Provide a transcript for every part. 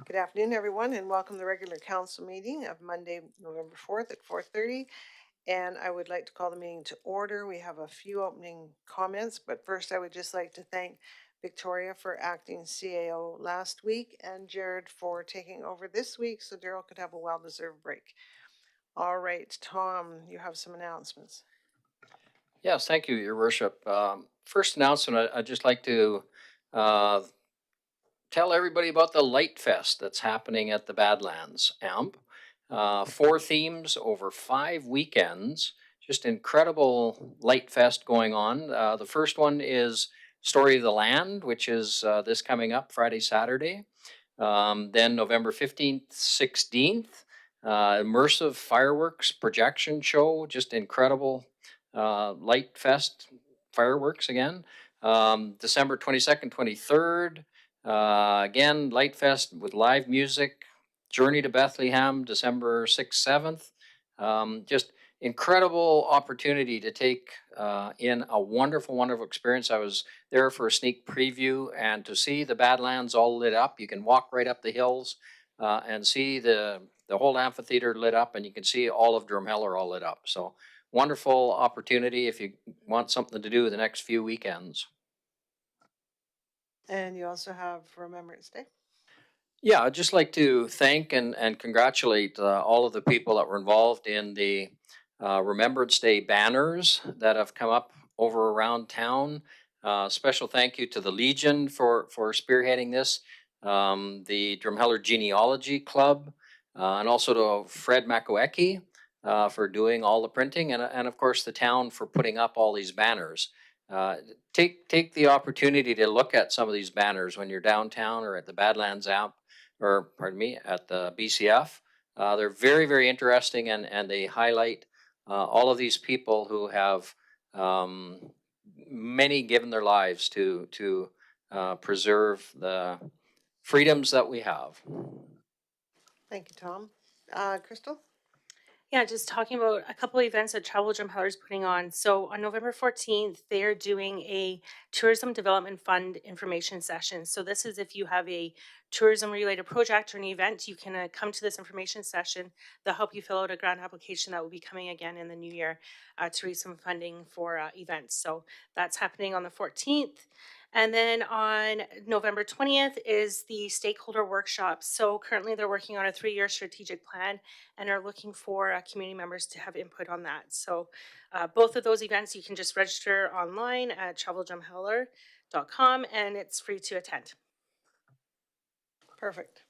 Good afternoon, everyone, and welcome to the regular council meeting of Monday, November 4th at 4:30. And I would like to call the meeting to order. We have a few opening comments, but first I would just like to thank Victoria for acting CAO last week and Jared for taking over this week so Daryl could have a well-deserved break. All right, Tom, you have some announcements. Yes, thank you, Your Worship. First announcement, I'd just like to uh, tell everybody about the Light Fest that's happening at the Badlands AMP. 4 themes over 5 weekends. Just incredible Light Fest going on. The first one is Story of the Land, which is this coming up Friday, Saturday. Then November 15th, 16th, immersive fireworks projection show, just incredible Light Fest fireworks again. December 22nd, 23rd, again, Light Fest with live music. Journey to Bethlehem, December 6th, 7th. Just incredible opportunity to take in a wonderful, wonderful experience. I was there for a sneak preview and to see the Badlands all lit up. You can walk right up the hills and see the whole amphitheater lit up, and you can see all of Drumheller all lit up. So wonderful opportunity if you want something to do the next few weekends. And you also have Remembrance Day. Yeah, I'd just like to thank and congratulate all of the people that were involved in the Remembrance Day banners that have come up over around town. Special thank you to the Legion for spearheading this, the Drumheller Genealogy Club, and also to Fred Makoecki for doing all the printing, and of course the town for putting up all these banners. Take the opportunity to look at some of these banners when you're downtown or at the Badlands AMP, or pardon me, at the BCF. They're very, very interesting, and they highlight all of these people who have many given their lives to preserve the freedoms that we have. Thank you, Tom. Crystal? Yeah, just talking about a couple of events that Travel Drumheller is putting on. So on November 14th, they're doing a Tourism Development Fund information session. So this is if you have a tourism related project or an event, you can come to this information session. They'll help you fill out a grant application that will be coming again in the new year to raise some funding for events. So that's happening on the 14th. And then on November 20th is the stakeholder workshop. So currently they're working on a 3-year strategic plan and are looking for community members to have input on that. So both of those events, you can just register online at traveldrumheller.com and it's free to attend. Perfect.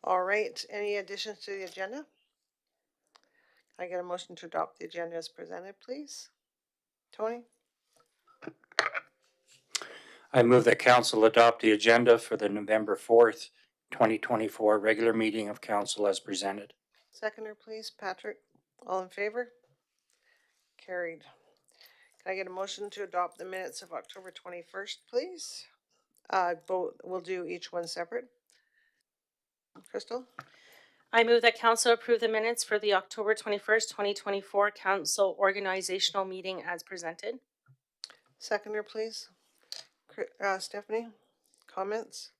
All right, any additions to the agenda? Can I get a motion to adopt the agenda as presented, please? Tony? I move that council adopt the agenda for the November 4th, 2024 regular meeting of council as presented. Seconder, please. Patrick? All in favor? Carried. Can I get a motion to adopt the minutes of October 21st, please? We'll do each one separate. Crystal? I move that council approve the minutes for the October 21st, 2024 council organizational meeting as presented. Seconder, please. Stephanie? Comments?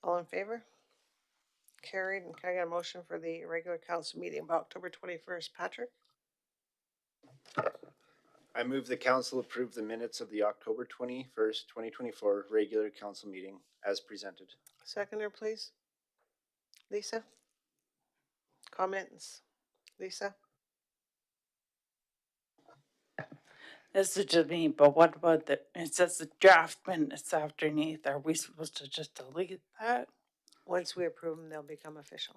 All in favor? Carried. And can I get a motion for the regular council meeting of October 21st? Patrick? I move the council approve the minutes of the October 21st, 2024 regular council meeting as presented. Seconder, please. Lisa? Comments? Lisa? This is just me, but what about it says the draft minutes underneath. Are we supposed to just delete that? Once we approve them, they'll become official.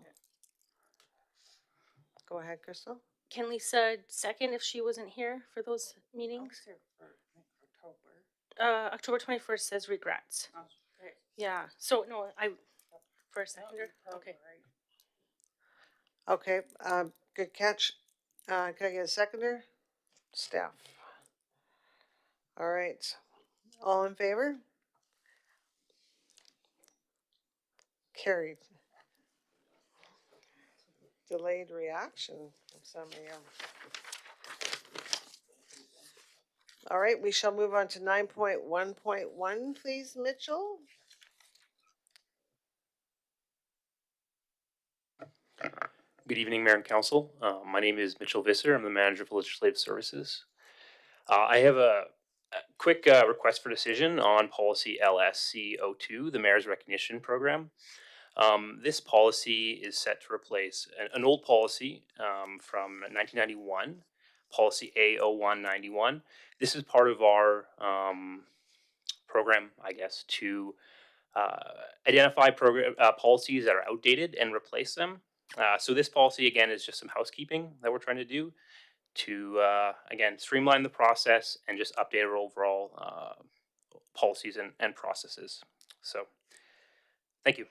Go ahead, Crystal. Can Lisa second if she wasn't here for those meetings? October 21st says regrets. Yeah, so no, for a seconder, okay. Okay, good catch. Can I get a seconder? Staff. All right. All in favor? Carried. Delayed reaction from somebody else. All right, we shall move on to 9.1.1, please, Mitchell. Good evening, Mayor and Council. My name is Mitchell Visser. I'm the Manager of Legislative Services. I have a quick request for decision on policy LSC02, the Mayor's Recognition Program. This policy is set to replace an old policy from 1991, policy A0191. This is part of our program, I guess, to identify program policies that are outdated and replace them. So this policy again is just some housekeeping that we're trying to do to again streamline the process and just update our overall policies and processes. So thank you.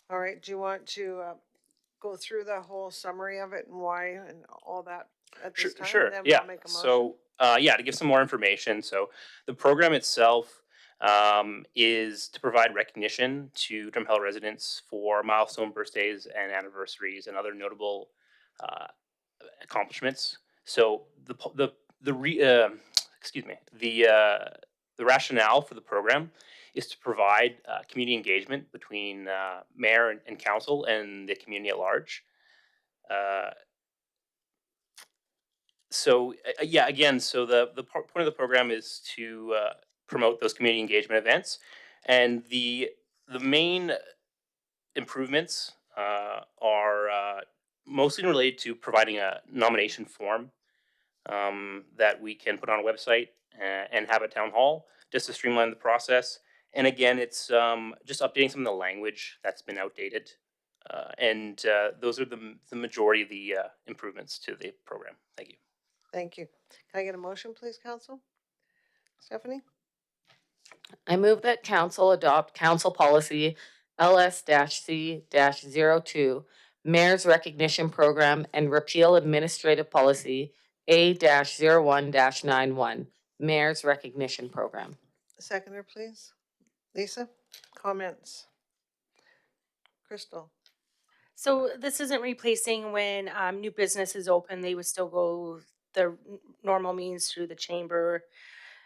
All right, do you want to go through the whole summary of it and why and all that at this time? Sure. Then Yeah. we'll make a motion. So yeah, to give some more information. So the program itself is to provide recognition to Drumheller residents for milestone birthdays and anniversaries and other notable uh, accomplishments. So excuse me the rationale for the program is to provide community engagement between mayor and council and the community at large. Uh, yeah, again, so the point of the program is to promote those community engagement events, and the main improvements are mostly related to providing a nomination form that we can put on a website and have at town hall just to streamline the process. And again, it's just updating some of the language that's been outdated. And those are the majority of the improvements to the program. Thank you. Thank you. Can I get a motion, please, Council? Stephanie? I move that council adopt council policy LS-C-02, Mayor's Recognition Program, and repeal administrative policy A-01-91, Mayor's Recognition Program. Seconder, please. Lisa? Comments? Crystal? So this isn't replacing when new business is open, they would still go the normal means through the chamber.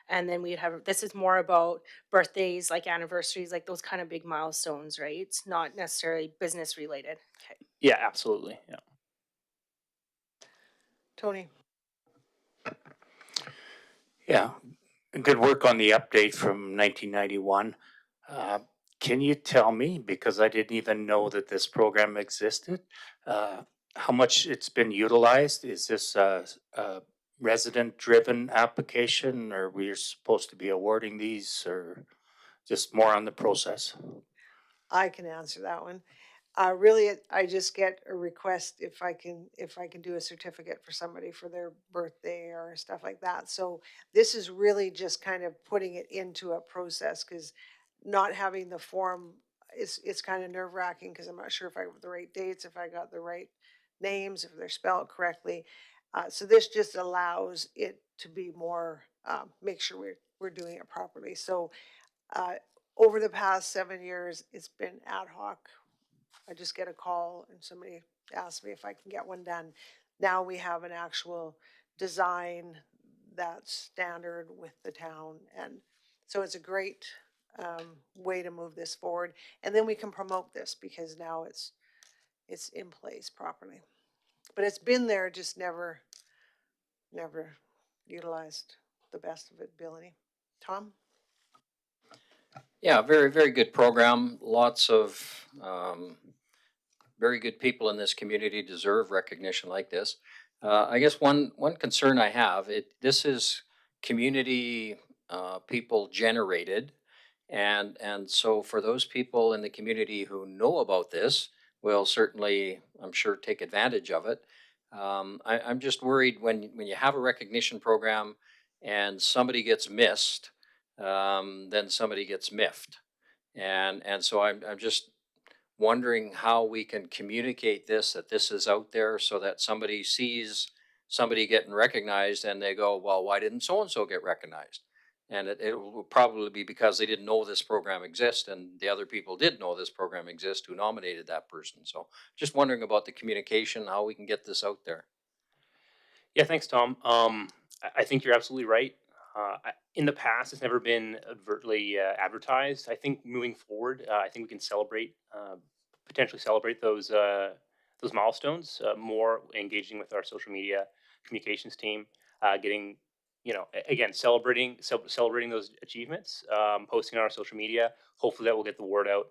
And then we'd have, this is more about birthdays, like anniversaries, like those kind of big milestones, right? It's not necessarily business related. Okay. Yeah, absolutely. Yeah. Tony? Yeah, good work on the update from 1991. Can you tell me, because I didn't even know that this program existed, how much it's been utilized? Is this a resident-driven application, or we're supposed to be awarding these, or just more on the process? I can answer that one. Really, I just get a request if I can do a certificate for somebody for their birthday or stuff like that. So this is really just kind of putting it into a process, because not having the form, it's kind of nerve wracking because I'm not sure if I have the right dates, if I got the right names, if they're spelled correctly. So this just allows it to be more, make sure we're doing it properly. So uh, over the past 7 years, it's been ad hoc. I just get a call and somebody asks me if I can get one done. Now we have an actual design that's standard with the town. And so it's a great way to move this forward. And then we can promote this because now it's in place properly. But it's been there, just never utilized the best of ability. Tom? Yeah, very, very good program. Lots of very good people in this community deserve recognition like this. I guess one concern I have, this is community people generated, and so for those people in the community who know about this, will certainly, I'm sure, take advantage of it. I'm just worried when you have a recognition program and somebody gets missed, then somebody gets miffed, and so I'm just wondering how we can communicate this, that this is out there, so that somebody sees somebody getting recognized and they go, well, why didn't so and so get recognized? And it will probably be because they didn't know this program exists, and the other people did know this program exists who nominated that person. So just wondering about the communication, how we can get this out there. Yeah, thanks, Tom. I think you're absolutely right. In the past, it's never been overtly advertised. I think moving forward, I think we can potentially celebrate those milestones more, engaging with our social media communications team, getting, again, celebrating those achievements, posting on our social media. Hopefully, that will get the word out,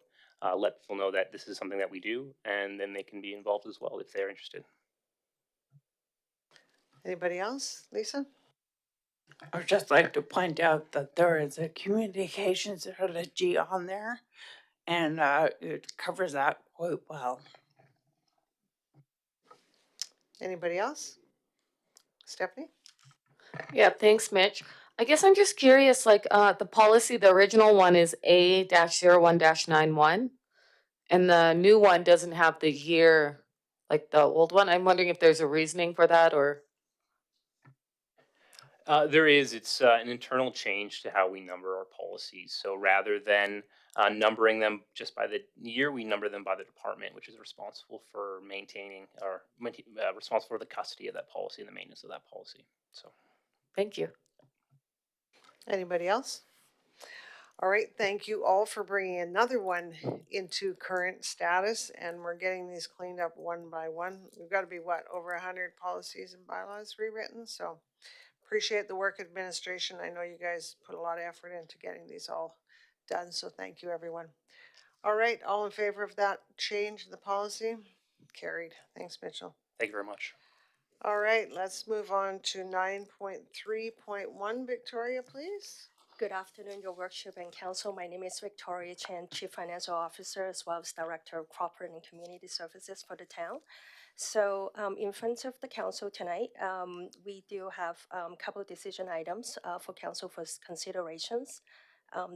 let people know that this is something that we do, and then they can be involved as well if they're interested. Anybody else? Lisa? I would just like to point out that there is a communications strategy on there, and it covers that quite well. Anybody else? Stephanie? Yeah, thanks, Mitch. I guess I'm just curious, like, the policy, the original one is A-01-91, and the new one doesn't have the year like the old one. I'm wondering if there's a reasoning for that or. There is. It's an internal change to how we number our policies. So rather than numbering them just by the year, we number them by the department, which is responsible for maintaining or responsible for the custody of that policy and the maintenance of that policy. So, Thank you. Anybody else? All right, thank you all for bringing another one into current status, and we're getting these cleaned up one by one. We've got to be, what, over 100 policies and bylaws rewritten, so appreciate the work administration. I know you guys put a lot of effort into getting these all done, so thank you, everyone. All right, all in favor of that change in the policy? Carried. Thanks, Mitchell. thank you very much. All right, let's move on to 9.3.1. Victoria, please. Good afternoon, Your Worship and Council. My name is Victoria Chan, Chief Financial Officer, as well as Director of Corporate and Community Services for the town. So in front of the council tonight, we do have a couple of decision items for council for considerations.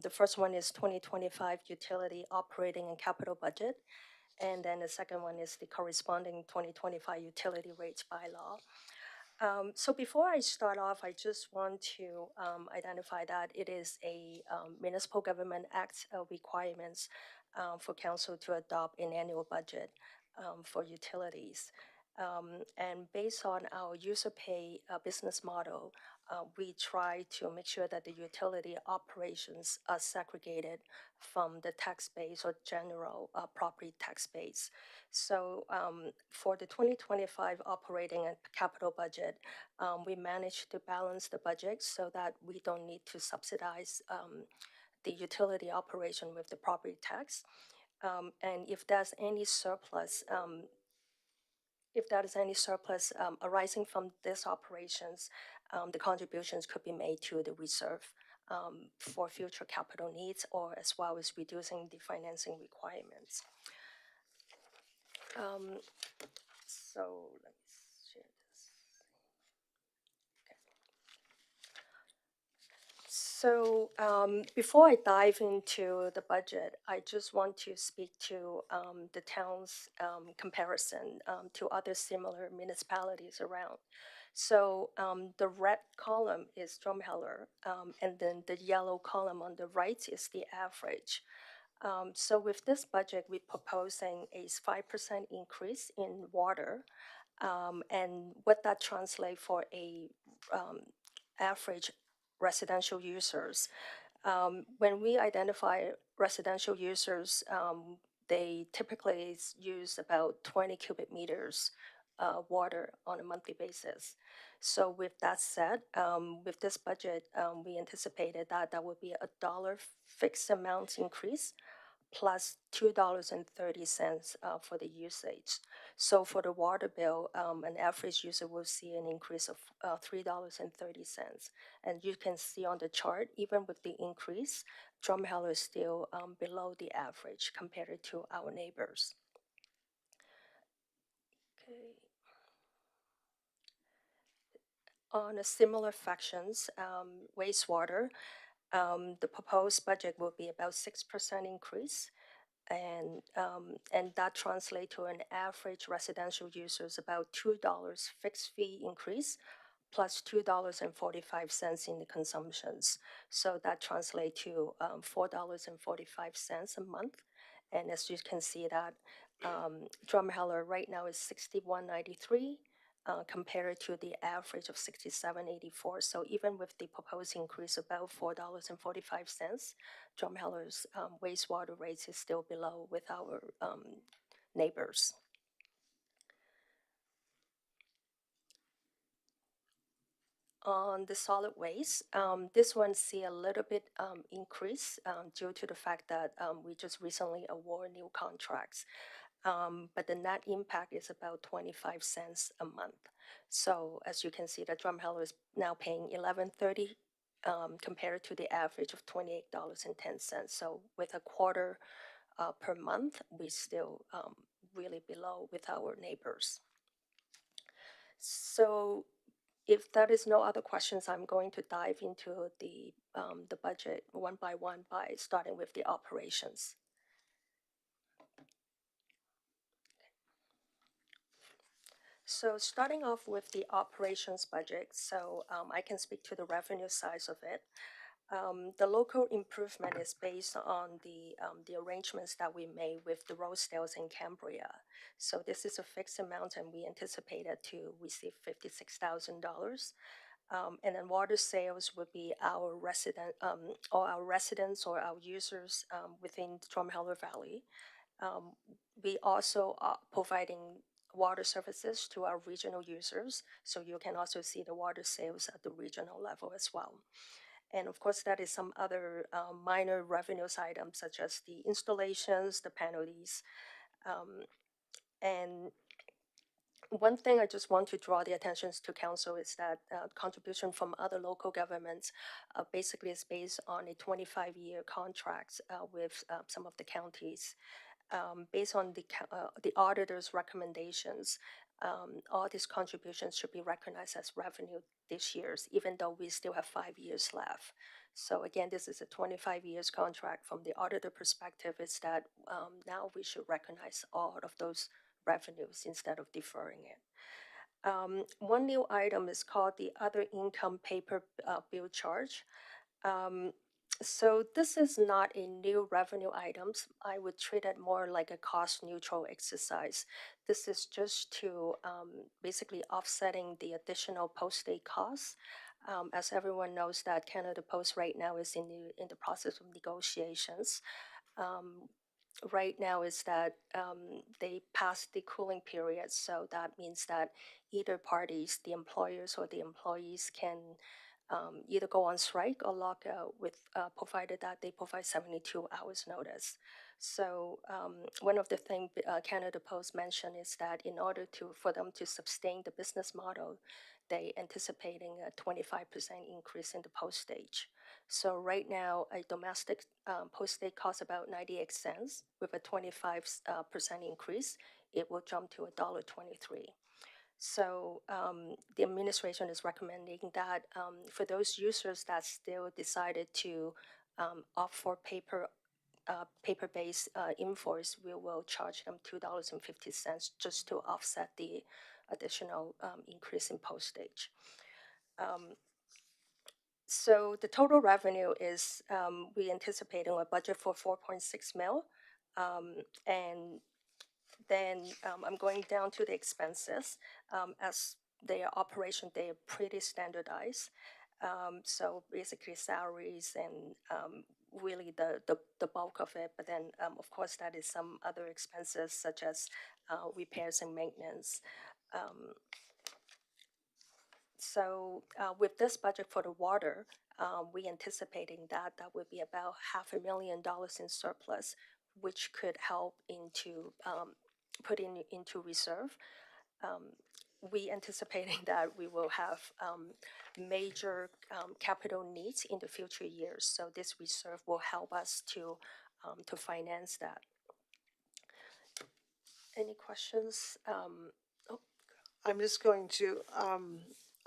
The first one is 2025 utility operating and capital budget. And then the second one is the corresponding 2025 utility rates bylaw. So before I start off, I just want to identify that it is a Municipal Government Act requirements for council to adopt an annual budget for utilities. And based on our user pay business model, we try to make sure that the utility operations are segregated from the tax base or general property tax base. So for the 2025 operating and capital budget, we managed to balance the budget so that we don't need to subsidize the utility operation with the property tax. And if there's any surplus, arising from these operations, the contributions could be made to the reserve for future capital needs, or as well as reducing the financing requirements. So let me share this. So before I dive into the budget, I just want to speak to the town's comparison to other similar municipalities around. So the red column is Drumheller, and then the yellow column on the right is the average. So with this budget, we're proposing a 5% increase in water, and what that translates for a average residential users. When we identify residential users, they typically use about 20 cubic meters water on a monthly basis. So with that said, with this budget, we anticipated that that would be $1 fixed amount increase plus $2.30 for the usage. So for the water bill, an average user will see an increase of $3.30. And you can see on the chart, even with the increase, Drumheller is still below the average compared to our neighbors. Okay. On a similar factions, wastewater, the proposed budget will be about 6% increase, and that translates to an average residential users about $2 fixed fee increase plus $2.45 in the consumptions. So that translates to $4.45 a month. And as you can see that Drumheller right now is $61.93. compared to the average of 67.84. So even with the proposed increase about $4.45, Drumheller's wastewater rates is still below with our neighbors. On the solid waste, this one see a little bit increase due to the fact that we just recently award new contracts. But the net impact is about 25 cents a month. So as you can see, the Drumheller is now paying $11.30 compared to the average of $28.10. So with a quarter per month, we still really below with our neighbors. So if that is no other questions, I'm going to dive into the budget one by one by starting with the operations. So starting off with the operations budget, so I can speak to the revenue side of it. The local improvement is based on the arrangements that we made with the Rosedales in Cambria. So this is a fixed amount, and we anticipated to receive $56,000. And then water sales would be our residents or our users within the Drumheller Valley. We also are providing water services to our regional users, so you can also see the water sales at the regional level as well. And of course, that is some other minor revenues items such as the installations, the penalties, and one thing I just want to draw the attention to council is that contribution from other local governments basically is based on a 25-year contract with some of the counties. Based on the auditor's recommendations, all these contributions should be recognized as revenue this year, even though we still have 5 years left. So again, this is a 25 years contract. From the auditor perspective, is that now we should recognize all of those revenues instead of deferring it. One new item is called the other income paper bill charge. So this is not a new revenue items. I would treat it more like a cost neutral exercise. This is just to basically offsetting the additional postage costs. As everyone knows that Canada Post right now is in the process of negotiations. Right now is that they passed the cooling period, so that means that either parties, the employers or the employees, can either go on strike or lock out with provided that they provide 72 hours notice. So one of the things Canada Post mentioned is that in order for them to sustain the business model, they anticipating a 25% increase in the postage. So right now, a domestic postage costs about 98 cents. With a 25% increase, it will jump to $1.23. So the administration is recommending that for those users that still decided to opt for paper-based invoice, we will charge them $2.50 just to offset the additional increase in postage. So the total revenue is we anticipating a budget for 4.6 mil, and then I'm going down to the expenses. As their operation, they are pretty standardized. So basically salaries and really the bulk of it. But then of course that is some other expenses such as repairs and maintenance. So with this budget for the water, we anticipating that would be about $500,000 in surplus, which could help into putting into reserve. We anticipating that we will have major capital needs in the future years. So this reserve will help us to finance that. Any questions? Oh, I'm just going to,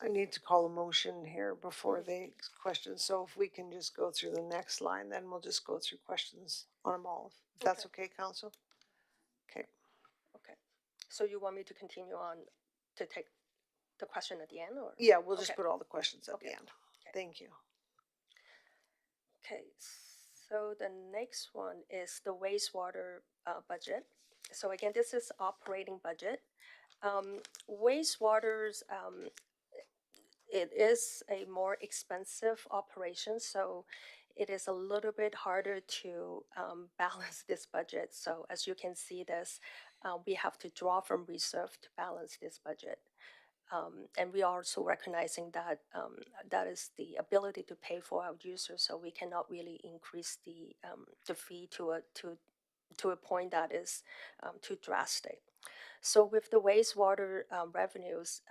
I need to call a motion here before they question. So if we can just go through the next line, then we'll just go through questions on them all. If that's okay, Council? Okay. okay. So you want me to continue on to take the question at the end, or? Yeah, we'll just Okay. put all the questions at the Okay. end. Okay. Thank you. Okay, so the next one is the wastewater budget. So again, this is operating budget. Wastewater's, it is a more expensive operation, so it is a little bit harder to balance this budget. So as you can see this, we have to draw from reserve to balance this budget. And we are also recognizing that that is the ability to pay for our users, so we cannot really increase the fee to a point that is too drastic. So with the wastewater revenues,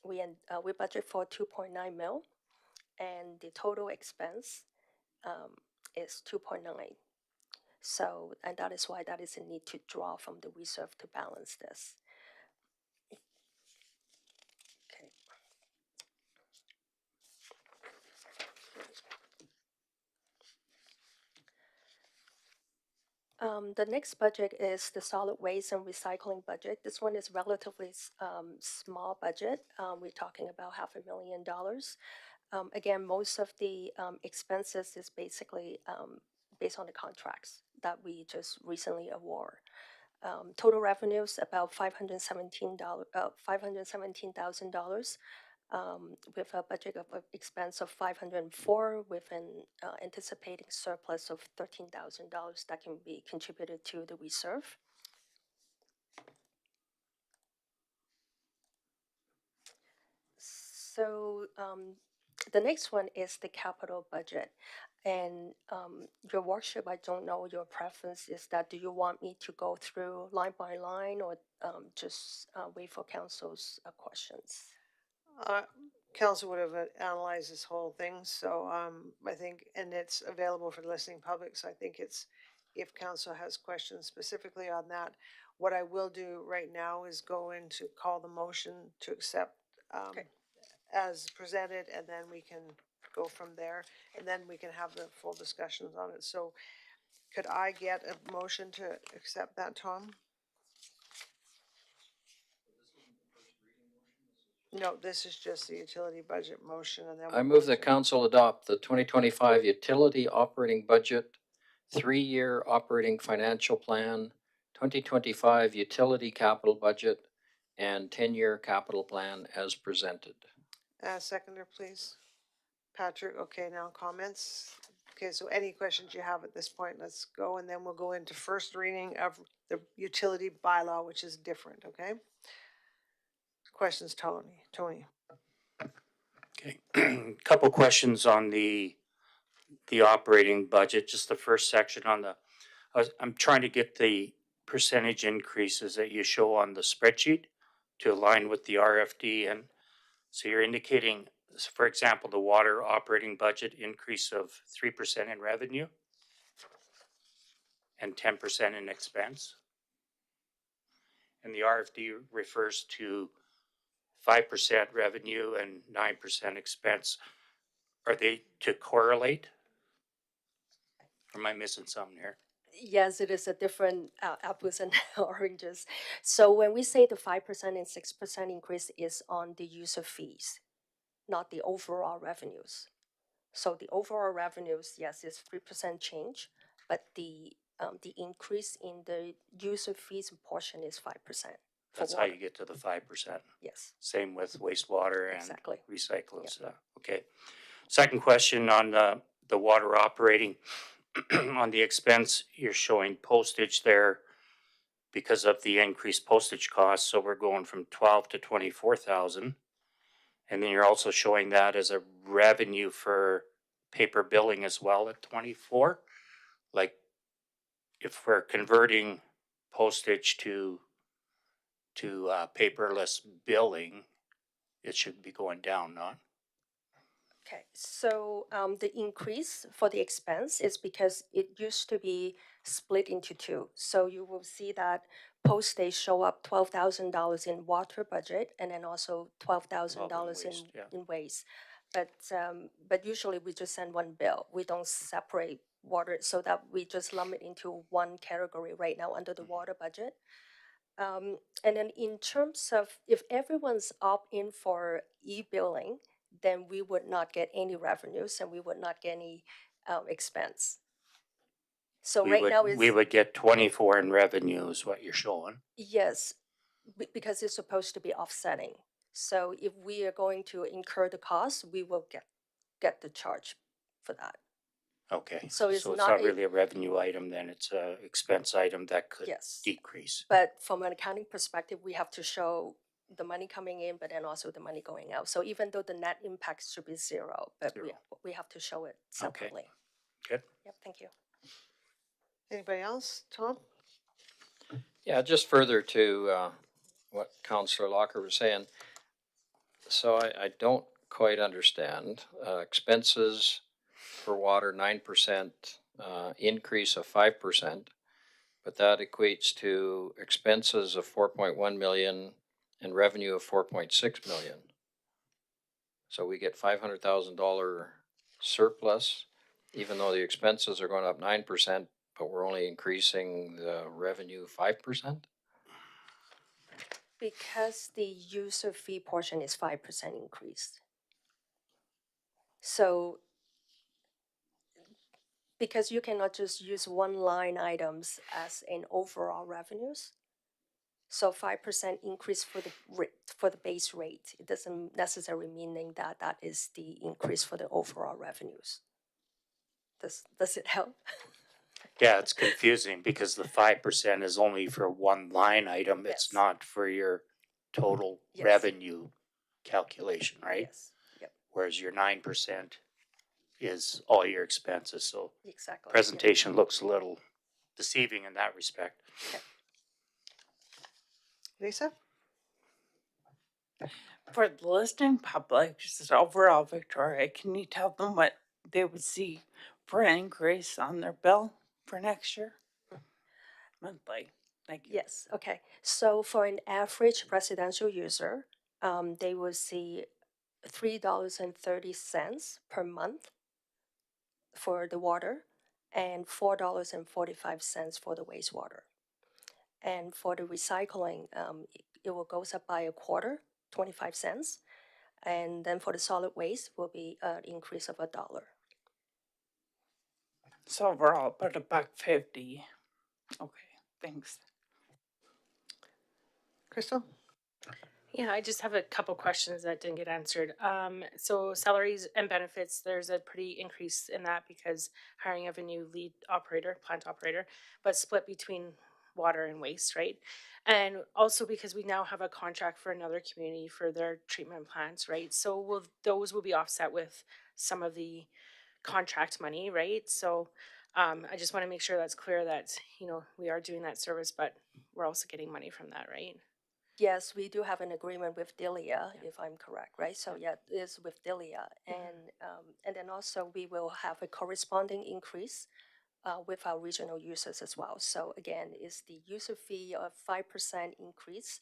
we budget for 2.9 mil, and the total expense is 2.9. So, and that is why that is a need to draw from the reserve to balance this. Okay. The next budget is the solid waste and recycling budget. This one is relatively small budget. We're talking about $500,000. Again, most of the expenses is basically based on the contracts that we just recently award. Total revenues about $517,000, with a budget of expense of 504, with an anticipating surplus of $13,000 that can be contributed to the reserve. So the next one is the capital budget. And your worship, I don't know your preference is that, do you want me to go through line by line, or just wait for council's questions? Council would have analyzed this whole thing, so I think, and it's available for the listening public, so I think it's, if council has questions specifically on that, what I will do right now is go in to call the motion to accept Okay. as presented, and then we can go from there, and then we can have the full discussions on it. So could I get a motion to accept that, Tom? No, this is just the utility budget motion, and then I we'll move go that to- council adopt the 2025 utility operating budget, 3-year operating financial plan, 2025 utility capital budget, and 10-year capital plan as presented. Seconder, please. Patrick, okay, now comments. Okay, so any questions you have at this point, let's go, and then we'll go into first reading of the utility bylaw, which is different, okay? Questions, Tony? Okay, couple questions on the operating budget, just the first section on the, I'm trying to get the percentage increases that you show on the spreadsheet to align with the RFD, and so you're indicating, for example, the water operating budget increase of 3% in revenue and 10% in expense. And the RFD refers to 5% revenue and 9% expense. Are they to correlate? Or am I missing something here? Yes, it is a different apples and oranges. So when we say the 5% and 6% increase is on the user fees, not the overall revenues. So the overall revenues, yes, is 3% change, but the increase in the user fees portion is 5%. That's how you get to the 5%. Yes, Same with wastewater and exactly. recycle and Yep. stuff. Okay. Second question on the water operating. On the expense, you're showing postage there because of the increased postage costs. So we're going from 12 to 24,000. And then you're also showing that as a revenue for paper billing as well at 24. Like if we're converting postage to paperless billing, it should be going down, not? Okay, so the increase for the expense is because it used to be split into two. So you will see that postage show up $12,000 in water budget, and then also $12,000 waste, yeah. in waste. But usually we just send one bill. We don't separate water, so that we just lump it into one category right now under the water budget. And then in terms of, if everyone's opt in for e-billing, then we would not get any revenues and we would not get any expense. So We right now would, we it's, would get 24 in revenue is what you're showing. yes, because it's supposed to be offsetting. So if we are going to incur the cost, we will get the charge for that. Okay, So it's so it's not not a- really a revenue item, then it's a expense item that could Yes. decrease. But from an accounting perspective, we have to show the money coming in, but then also the money going out. So even though the net impact should be zero, but Zero. we have to show it separately. Good. Yep, thank you. Anybody else? Tom? Yeah, just further to what Councillor Locker was saying. So I don't quite understand. Expenses for water, 9%, increase of 5%, but that equates to expenses of 4.1 million and revenue of 4.6 million. So we get $500,000 surplus, even though the expenses are going up 9%, but we're only increasing the revenue 5%? Because the user fee portion is 5% increase. So because you cannot just use one line items as an overall revenues. So 5% increase for the base rate. It doesn't necessarily meaning that that is the increase for the overall revenues. Does it help? Yeah, it's confusing because the 5% is only for one line item. It's Yes. not for your total Yes. revenue calculation, right? Yes. Yep. Whereas your 9% is all your expenses. So Exactly. presentation looks a little deceiving in that respect. Lisa? For the listening public, just overall, Victoria, can you tell them what they would see for an increase on their bill for next year? Monthly. Thank you. Yes. Okay. So for an average residential user, they will see $3.30 per month for the water and $4.45 for the wastewater. And for the recycling, it will goes up by a quarter, 25 cents. And then for the solid waste will be an increase of $1. So overall, about $1.50. Okay, thanks. Crystal? Yeah, I just have a couple questions that didn't get answered. So salaries and benefits, there's a pretty increase in that because hiring of a new lead operator, plant operator, but split between water and waste, right? And also because we now have a contract for another community for their treatment plants, right? So those will be offset with some of the contract money, right? So I just want to make sure that's clear that, we are doing that service, but we're also getting money from that, right? Yes, we do have an agreement with Delia, if I'm correct, right? So yeah, it is with Delia, and then also we will have a corresponding increase with our regional users as well. So again, it's the user fee of 5% increase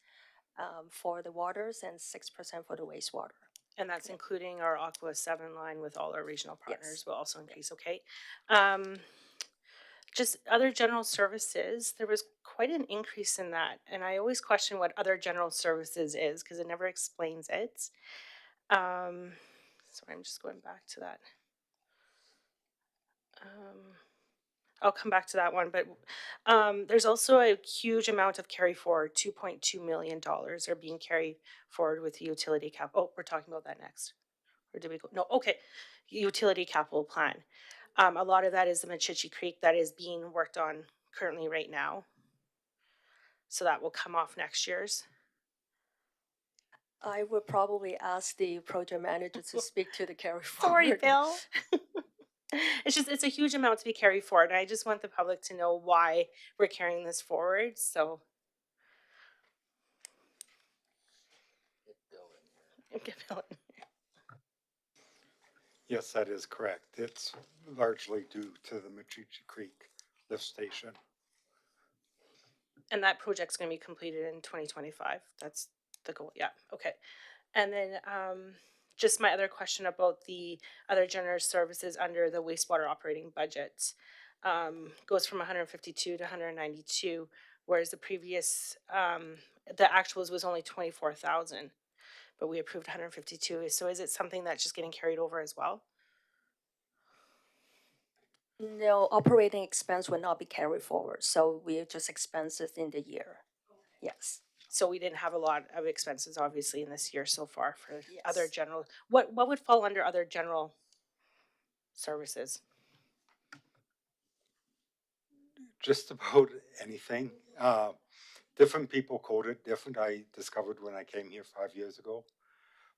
for the waters and 6% for the wastewater. And that's including our Aqua 7 line with all our regional partners Yes. will also increase, okay? Just other general services, there was quite an increase in that. And I always question what other general services is because it never explains it. Sorry, I'm just going back to that. I'll come back to that one, but there's also a huge amount of carry forward. $2.2 million are being carried forward with the utility cap. Oh, we're talking about that next. Or did we go? No, okay. Utility capital plan. A lot of that is the Machichi Creek that is being worked on currently right now. So that will come off next year's. I would probably ask the project manager to speak to the carry Sorry, forward. Bill. It's a huge amount to be carried forward. And I just want the public to know why we're carrying this forward. So get Bill in. Yes, that is correct. It's largely due to the Machichi Creek lift station. And that project's going to be completed in 2025. That's the goal. Yeah. Okay. And then just my other question about the other general services under the wastewater operating budget goes from 152 to 192, whereas the previous the actuals was only 24,000, but we approved 152. So is it something that's just getting carried over as well? No, operating expense will not be carried forward, so we just expenses in the year. Yes. So we didn't have a lot of expenses, obviously, in this year so far for other Yes. general. What would fall under other general services? Just about anything. Different people code it different. I discovered when I came here 5 years ago.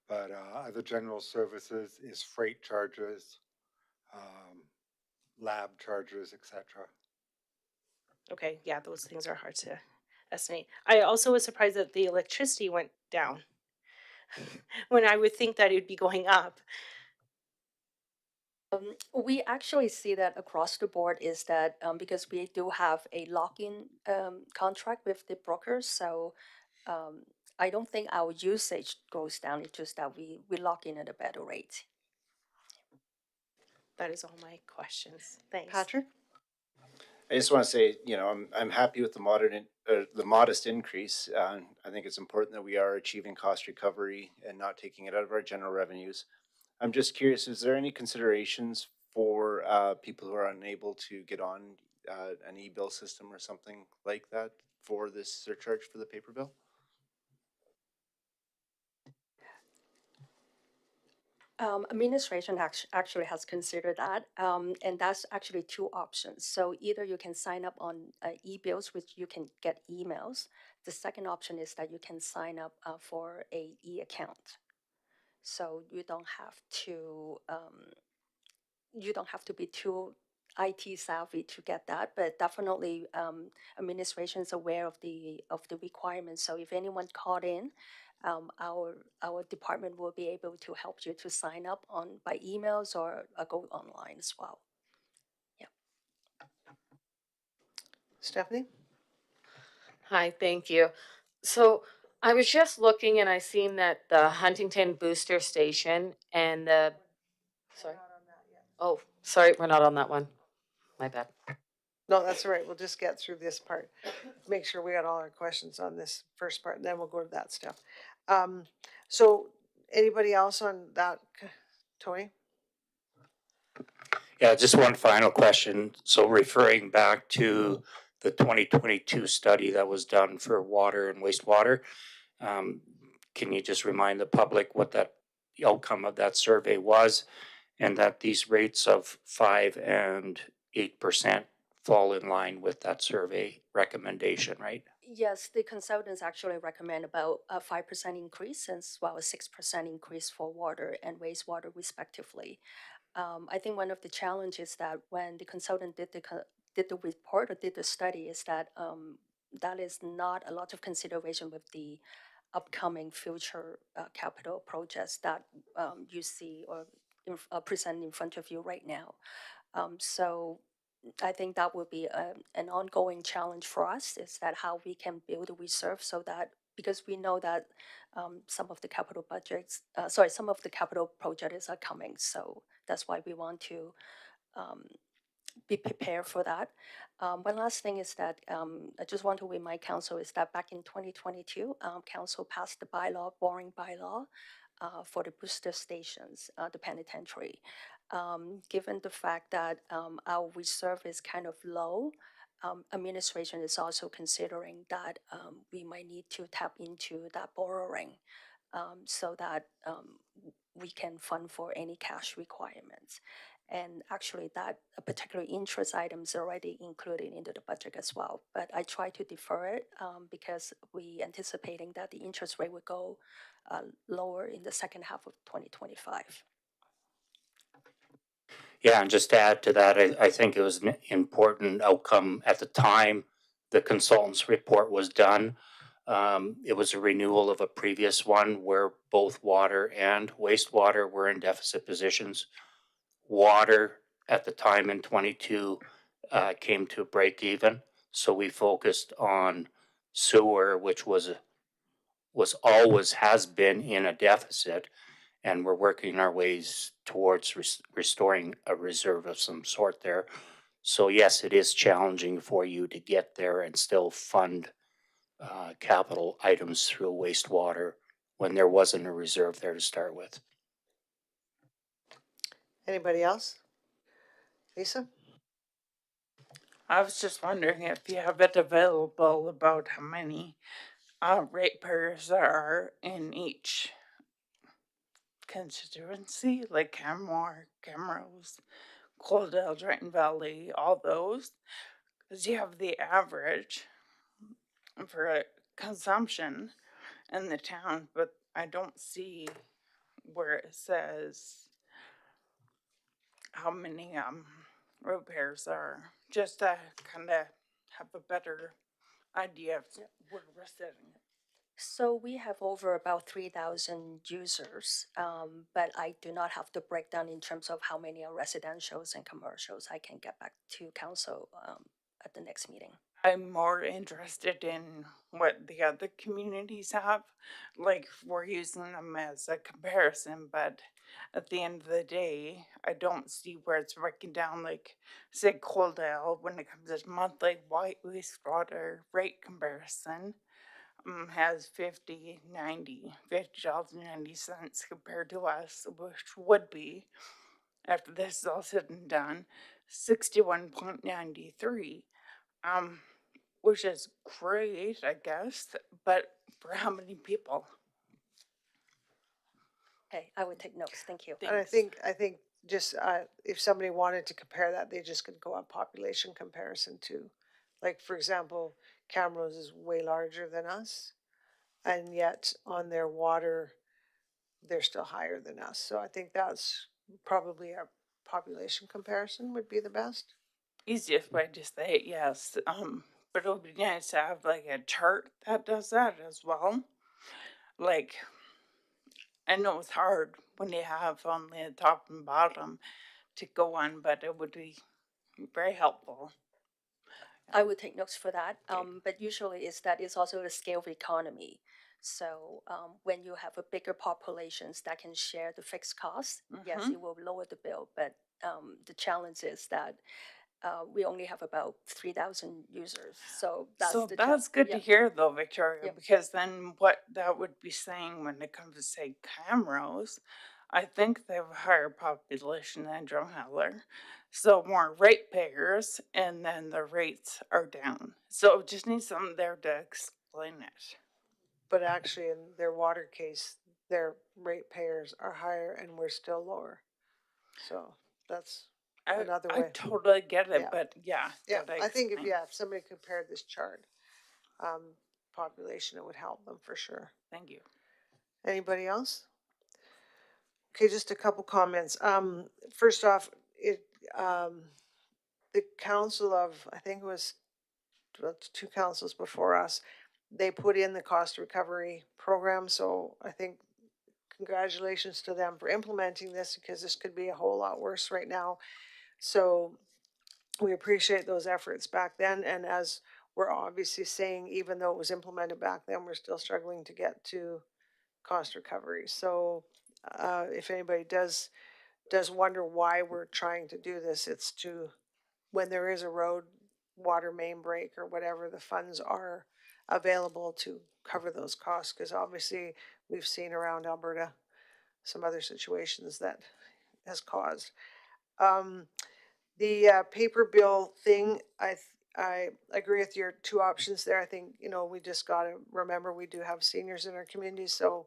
But other general services is freight charges, lab charges, etc. Okay, yeah, those things are hard to estimate. I also was surprised that the electricity went down when I would think that it would be going up. We actually see that across the board is that because we do have a lock-in contract with the brokers, so I don't think our usage goes down. It's just that we lock in at a better rate. That is all my questions. Thanks. Patrick? I just want to say, I'm happy with the modest increase. I think it's important that we are achieving cost recovery and not taking it out of our general revenues. I'm just curious, is there any considerations for people who are unable to get on an e-bill system or something like that for this surcharge for the paper bill? Administration actually has considered that, and that's actually two options. So either you can sign up on e-bills, which you can get emails. The second option is that you can sign up for a e-account. So you don't have to be too IT savvy to get that, but definitely administration is aware of the requirements. So if anyone called in, our department will be able to help you to sign up on by emails or go online as well. Yeah. Stephanie? Hi, thank you. So I was just looking and I seen that the Huntington Booster Station and the, sorry. Oh, sorry, we're not on that one. My bad. No, that's all right. We'll just get through this part. Make sure we got all our questions on this first part, and then we'll go to that stuff. So anybody else on that? Tony? Yeah, just one final question. So referring back to the 2022 study that was done for water and wastewater, um, can you just remind the public what the outcome of that survey was, and that these rates of 5 and 8% fall in line with that survey recommendation, right? Yes, the consultants actually recommend about a 5% increase as well as 6% increase for water and wastewater respectively. I think one of the challenges that when the consultant did the report or did the study is that that is not a lot of consideration with the upcoming future capital projects that you see or present in front of you right now. So I think that will be an ongoing challenge for us is that how we can build a reserve so that because we know that some of the capital budgets, some of the capital projects are coming. So that's why we want to be prepared for that. One last thing is that I just want to remind council is that back in 2022, council passed the borrowing bylaw for the booster stations, the penitentiary. Given the fact that our reserve is kind of low, administration is also considering that we might need to tap into that borrowing so that we can fund for any cash requirements. And actually, that particular interest item is already included into the budget as well. But I try to defer it because we anticipating that the interest rate would go lower in the second half of 2025. Yeah, and just to add to that, I think it was an important outcome at the time the consultant's report was done. It was a renewal of a previous one where both water and wastewater were in deficit positions. Water at the time in 22 came to a break even, so we focused on sewer, which was always has been in a deficit, and we're working our ways towards restoring a reserve of some sort there. So yes, it is challenging for you to get there and still fund capital items through wastewater when there wasn't a reserve there to start with. Anybody else? Lisa? I was just wondering if you have it available about how many ratepayers there are in each constituency, like Canmore, Camrose, Coaldale, Drayton Valley, all those. Because you have the average for consumption in the town, but I don't see where it says how many repairs are. Just to kind of have a better idea of where we're sitting. So we have over about 3,000 users, but I do not have the breakdown in terms of how many are residentials and commercials. I can get back to council at the next meeting. I'm more interested in what the other communities have. Like, we're using them as a comparison, but at the end of the day, I don't see where it's breaking down. Like, say, Coaldale, when it comes to monthly white wastewater rate comparison, has $50.90 compared to us, which would be, after this is all said and done, 61.93. Which is great, I guess, but for how many people? Okay, I will take notes. Thank you. And I Thanks. think just, if somebody wanted to compare that, they just could go on population comparison too. Like, for example, Camrose is way larger than us, and yet on their water, they're still higher than us. So I think that's probably a population comparison would be the best. Easiest way to say it, yes. But it would be nice to have like a chart that does that as well. Like, I know it's hard when you have only the top and bottom to go on, but it would be very helpful. I would take notes for that. Okay. But usually it's also the scale of economy. So when you have a bigger populations that can share the fixed costs, yes, it will lower the bill. But the challenge is that we only have about 3,000 users. So that's good to hear though, Victoria, Yep. because then what that would be saying when it comes to say Camrose, I think they have a higher population than Drumheller. So more ratepayers and then the rates are down. So just need something there to explain it. But actually, in their water case, their ratepayers are higher and we're still lower. So that's another I way. totally get it, Yeah. but yeah. Yeah, gotta I think explain. if somebody compared this chart, population, it would help them for sure. Thank you. Anybody else? Okay, just a couple comments. First off, the council of, I think it was, well, two councils before us, they put in the cost recovery program. So I think congratulations to them for implementing this, because this could be a whole lot worse right now. So we appreciate those efforts back then. And as we're obviously saying, even though it was implemented back then, we're still struggling to get to cost recovery. So if anybody does wonder why we're trying to do this, it's to, when there is a road water main break or whatever, the funds are available to cover those costs, because obviously we've seen around Alberta some other situations that has caused. The paper bill thing, I agree with your two options there. I think, we just gotta remember we do have seniors in our community, so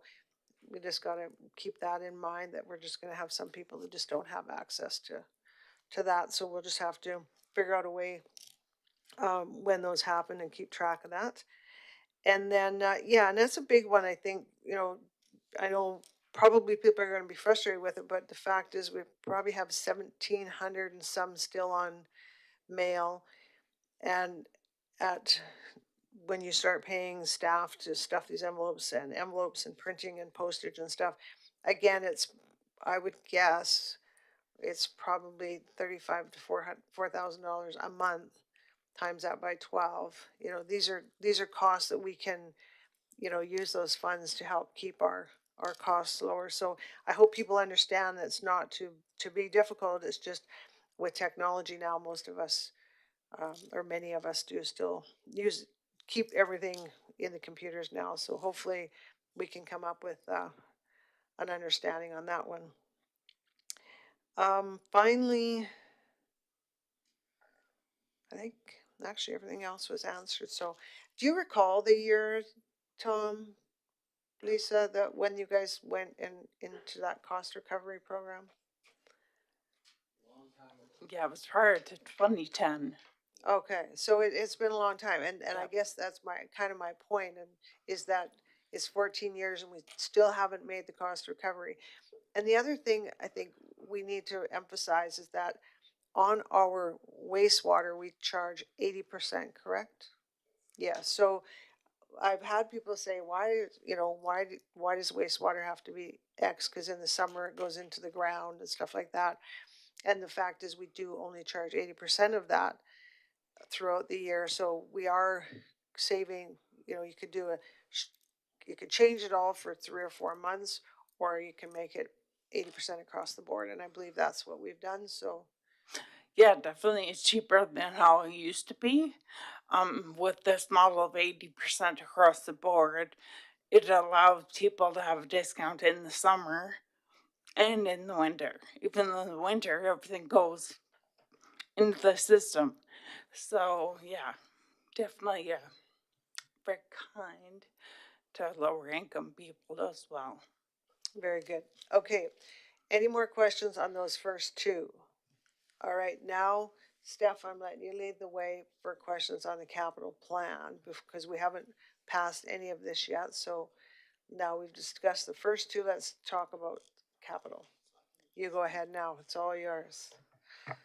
we just gotta keep that in mind, that we're just gonna have some people who just don't have access to that. So we'll just have to figure out a way when those happen and keep track of that. And then, yeah, and that's a big one. I think, I know probably people are going to be frustrated with it, but the fact is we probably have 1,700 and some still on mail. And at when you start paying staff to stuff these envelopes and printing and postage and stuff, again, I would guess it's probably 35 to $4,000 a month, times that by 12. These are costs that we can, use those funds to help keep our costs lower. So I hope people understand that it's not to be difficult. It's just with technology now, most of us, or many of us, do still keep everything in the computers now. So hopefully we can come up with an understanding on that one. Finally, I think actually everything else was answered. So do you recall the year, Tom, Lisa, that when you guys went into that cost recovery program? Yeah, it was prior to 2010. Okay, so it's been a long time, and I Yep. guess that's my, kind of my point, and is that it's 14 years and we still haven't made the cost recovery. And the other thing I think we need to emphasize is that on our wastewater, we charge 80%, correct? Yeah, so I've had people say, why, why does wastewater have to be X? Because in the summer it goes into the ground and stuff like that. And the fact is, we do only charge 80% of that throughout the year. So we are saving, you could do you could change it all for 3 or 4 months, or you can make it 80% across the board. And I believe that's what we've done. So Yeah, definitely. It's cheaper than how it used to be. With this model of 80% across the board, it allows people to have a discount in the summer and in the winter. Even though in the winter, everything goes into the system. So, yeah, definitely, yeah, very kind to lower income people as well. very good. Okay. Any more questions on those first two? All right, now, Steph, I'm letting you lead the way for questions on the capital plan because we haven't passed any of this yet. So now we've discussed the first two. Let's talk about capital. You go ahead now. It's all yours.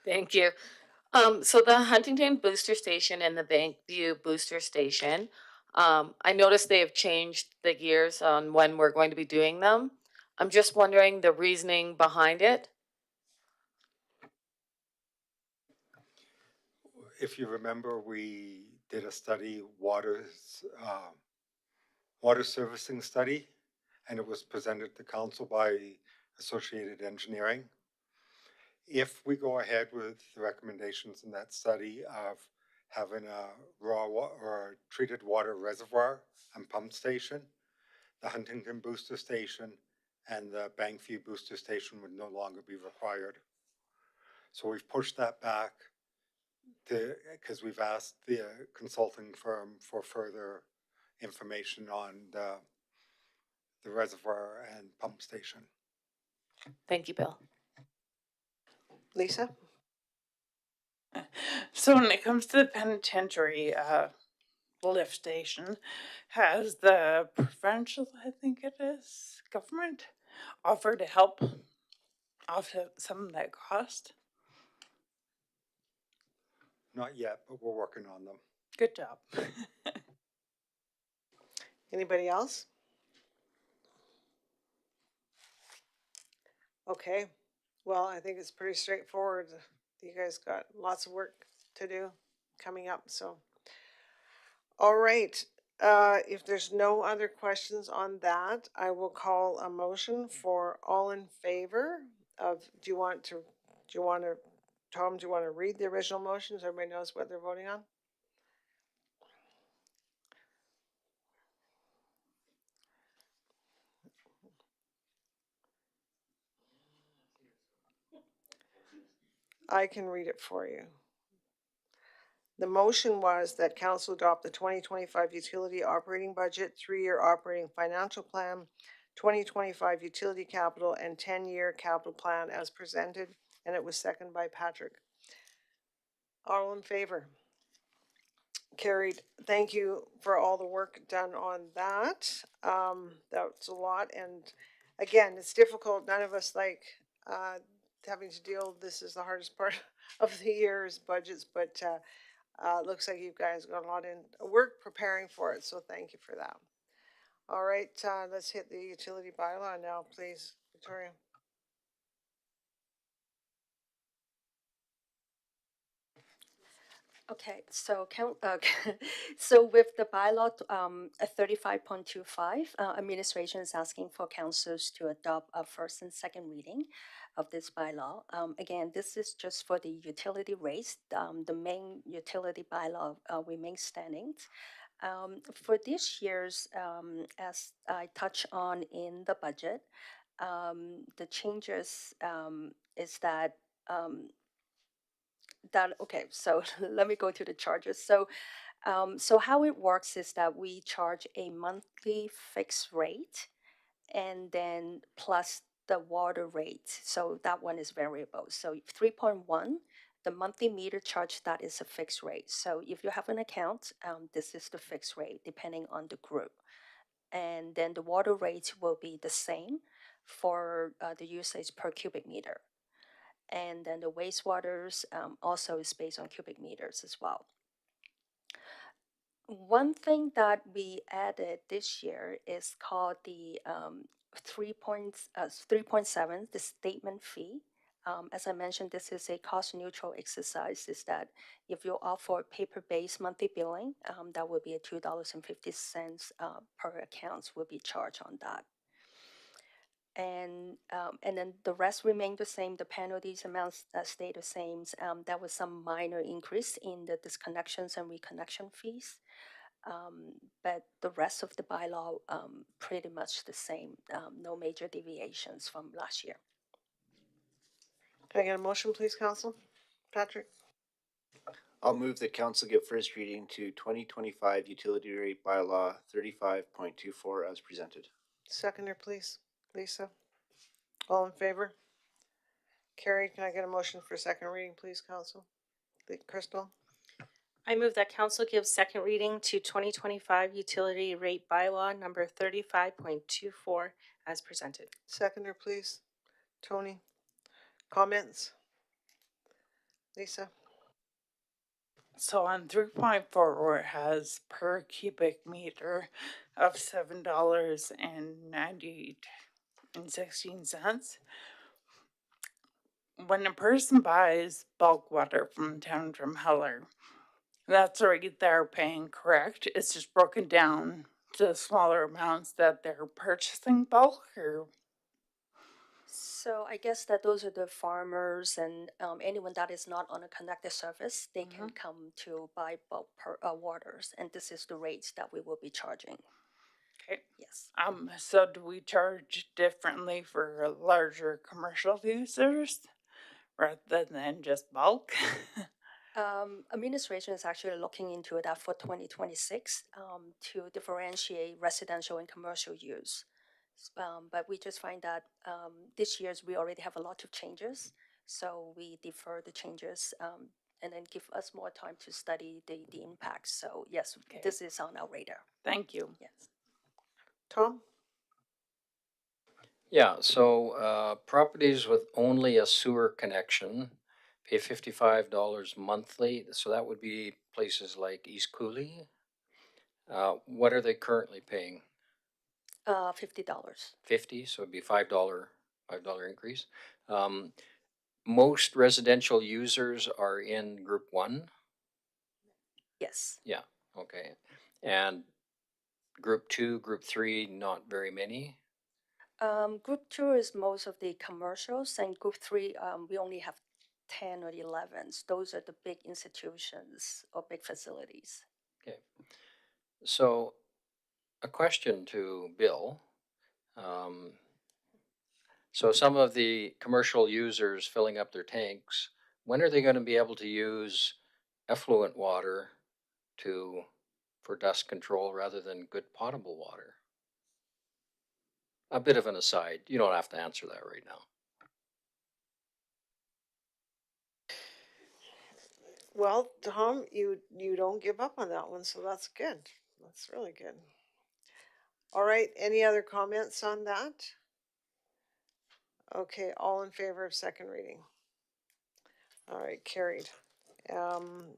Thank you. So the Huntington Booster Station and the Bankview Booster Station, I noticed they have changed the years on when we're going to be doing them. I'm just wondering the reasoning behind it. If you remember, we did a study, water servicing study, and it was presented to council by Associated Engineering. If we go ahead with the recommendations in that study of having a raw or treated water reservoir and pump station, the Huntington Booster Station and the Bankview Booster Station would no longer be required. So we've pushed that back because we've asked the consulting firm for further information on the reservoir and pump station. Thank you, Bill. Lisa? So, when it comes to the penitentiary lift station, has the provincial, I think it is, government offered to help offset some of that cost? Not yet, but we're working on them. Good job. Anybody else? Okay. Well, I think it's pretty straightforward. You guys got lots of work to do coming up. So, all right. If there's no other questions on that, I will call a motion for all in favor of, Tom, do you want to read the original motions? Everybody knows what they're voting on? I can read it for you. The motion was that council adopt the 2025 utility operating budget, 3-year operating financial plan, 2025 utility capital, and 10-year capital plan as presented, and it was seconded by Patrick. All in favor? Carried. Thank you for all the work done on that. That's a lot, and again, it's difficult. None of us like having to deal. This is the hardest part of the year's budgets, but looks like you guys got a lot in work preparing for it, so thank you for that. All right, let's hit the utility bylaw now, please, Victoria. Okay, so so with the bylaw 35.25, administration is asking for councils to adopt a first and second reading of this bylaw. Again, this is just for the utility rates. The main utility bylaw remains standing. For this year's, as I touched on in the budget, the changes is that Okay, so let me go to the charges. So how it works is that we charge a monthly fixed rate and then plus the water rate. So that one is variable. So 3.1, the monthly meter charge, that is a fixed rate. So if you have an account, this is the fixed rate depending on the group. And then the water rate will be the same for the usage per cubic meter. And then the wastewaters also is based on cubic meters as well. One thing that we added this year is called the 3.7, the statement fee. As I mentioned, this is a cost neutral exercise. Is that if you opt for paper-based monthly billing, that will be a $2.50 per account will be charged on that. And then the rest remain the same. The penalties amounts stay the same. There was some minor increase in the disconnections and reconnection fees. But the rest of the bylaw pretty much the same. No major deviations from last year. Can I get a motion, please, Council? Patrick? I'll move that council give first reading to 2025 utility rate bylaw 35.24 as presented. Seconder, please. Lisa? All in favor? Carried. Can I get a motion for second reading, please, Council? Crystal? I move that council gives second reading to 2025 utility rate bylaw number 35.24 as presented. Seconder, please. Tony? Comments? Lisa? So on 3.4, where it has per cubic meter of $7.98.16. When a person buys bulk water from town Drumheller, that's the rate they're paying, correct? It's just broken down to smaller amounts that they're purchasing bulk, or So I guess that those are the farmers and anyone that is not on a connected service, they can come to buy bulk waters, and this is the rates that we will be charging. okay. Yes. So do we charge differently for larger commercial users rather than just bulk? Administration is actually looking into that for 2026 to differentiate residential and commercial use. But we just find that this year's we already have a lot of changes, so we defer the changes and then give us more time to study the impacts. So yes, Okay. this is on our radar. Thank you. Yes. Tom? Yeah, so properties with only a sewer connection pay $55 monthly. So that would be places like East Cooley. What are they currently paying? $50. 50, so it'd be $5 increase. Most residential users are in group 1. Yes. Yeah, okay. And group 2, group 3, not very many. Group 2 is most of the commercials, and group 3 we only have 10 or 11s. Those are the big institutions or big facilities. Okay. So a question to Bill. So some of the commercial users filling up their tanks, when are they going to be able to use effluent water for dust control rather than good potable water? A bit of an aside. You don't have to answer that right now. Well, Tom, you don't give up on that one, so that's good. That's really good. All right, any other comments on that? Okay, all in favor of second reading? All right, carried. And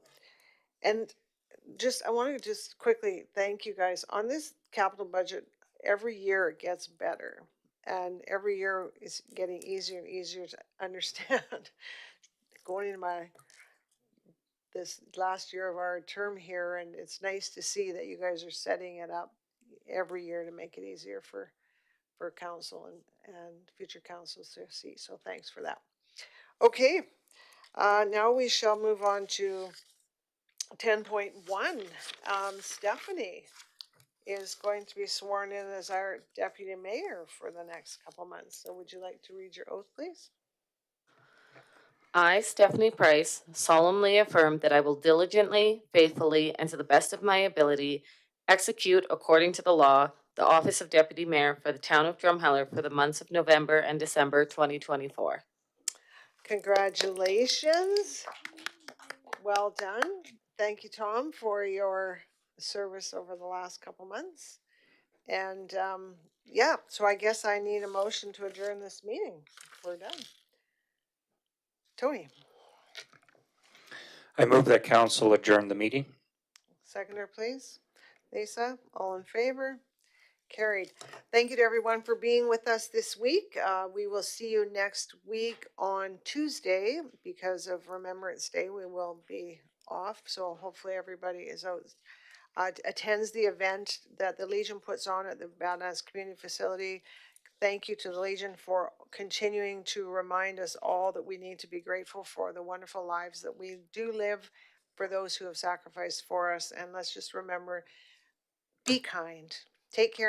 I want to just quickly thank you guys on this capital budget. Every year it gets better, and every year is getting easier and easier to understand. Going into this last year of our term here, and it's nice to see that you guys are setting it up every year to make it easier for council and future councils to see. So thanks for that. Okay, now we shall move on to 10.1. Stephanie is going to be sworn in as our deputy mayor for the next couple months. So would you like to read your oath, please? I, Stephanie Price, solemnly affirm that I will diligently, faithfully, and to the best of my ability execute according to the law the office of Deputy Mayor for the town of Drumheller for the months of November and December 2024. Congratulations. Well done. Thank you, Tom, for your service over the last couple months. And yeah, so I guess I need a motion to adjourn this meeting. We're done. Tony, I move that council adjourn the meeting. seconder, please. Lisa, all in favor? Carried. Thank you to everyone for being with us this week. We will see you next week on Tuesday because of Remembrance Day. We will be off, so hopefully everybody is out, attends the event that the Legion puts on at the Badass Community Facility. Thank you to the Legion for continuing to remind us all that we need to be grateful for the wonderful lives that we do live, for those who have sacrificed for us. And let's just remember, be kind, take care.